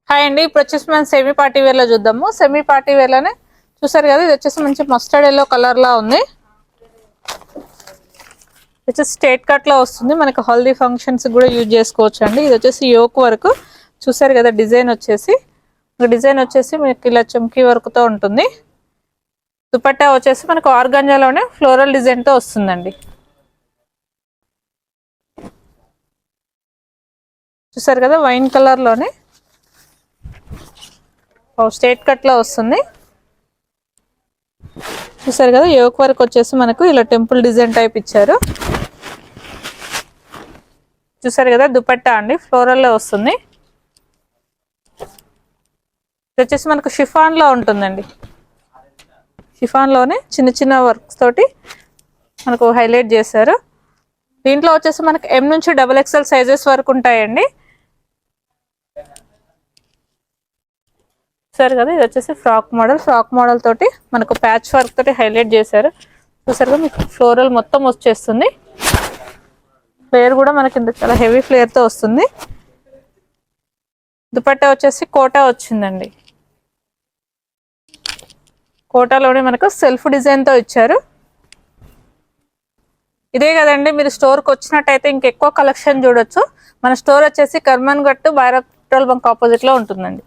Hi అండి, ఇప్పుడు వచ్చేసి మనం సెమీ పార్టీ వేర్ లో చూద్దాము. సెమీ పార్టీ వేర్ లోనే చూసారు కదా, ఇది వచ్చేసి మంచి మస్టర్డ్ ఎల్లో కలర్ లా ఉంది. వచ్చేసి స్ట్రేట్ కట్ లో వస్తుంది, మనకి హల్దీ ఫంక్షన్స్ కూడా యూజ్ చేసుకోవచ్చు అండి. ఇది వచ్చేసి యోక్ వర్క్ చూసారు కదా, డిజైన్ వచ్చేసి మీకు ఇలా చమ్కీ వర్క్ తో ఉంటుంది. దుపట్టా వచ్చేసి మనకు ఆర్గంజాలోనే ఫ్లోరల్ డిజైన్ తో వస్తుందండి. చూసారు కదా, వైన్ కలర్ లోనే స్ట్రేట్ కట్ లో వస్తుంది. చూసారు కదా, యోక్ వర్క్ వచ్చేసి మనకు ఇలా టెంపుల్ డిజైన్ టైప్ ఇచ్చారు. చూసారు కదా, దుపట్టా అండి ఫ్లోరల్ లో వస్తుంది. ఇది వచ్చేసి మనకు షిఫాన్ లో ఉంటుందండి. షిఫాన్ లోనే చిన్న చిన్న వర్క్స్ తోటి మనకు హైలైట్ చేశారు. దీంట్లో వచ్చేసి మనకు M నుంచి XXL సైజెస్ వరకు ఉంటాయండి. చూసారు కదా, ఇది వచ్చేసి ఫ్రాక్ మోడల్ తోటి మనకు ప్యాచ్ వర్క్ తోటి హైలైట్ చేశారు. చూసారు కదా, మీకు ఫ్లోరల్ మొత్తం వచ్చేస్తుంది. ఫ్లేర్ కూడా మనకి చాలా హెవీ ఫ్లేర్ తో వస్తుంది. దుపట్టా వచ్చేసి కోటా వచ్చిందండి. కోటాలోనే మనకు సెల్ఫ్ డిజైన్ తో ఇచ్చారు. ఇదే కదండి, మీరు స్టోర్కి వచ్చినట్టయితే ఇంకెక్కువ కలెక్షన్ చూడొచ్చు. మన స్టోర్ వచ్చేసి కర్మన్ గట్టు బైరా పెట్రోల్ బంక్ ఆపోజిట్ లో ఉంటుందండి.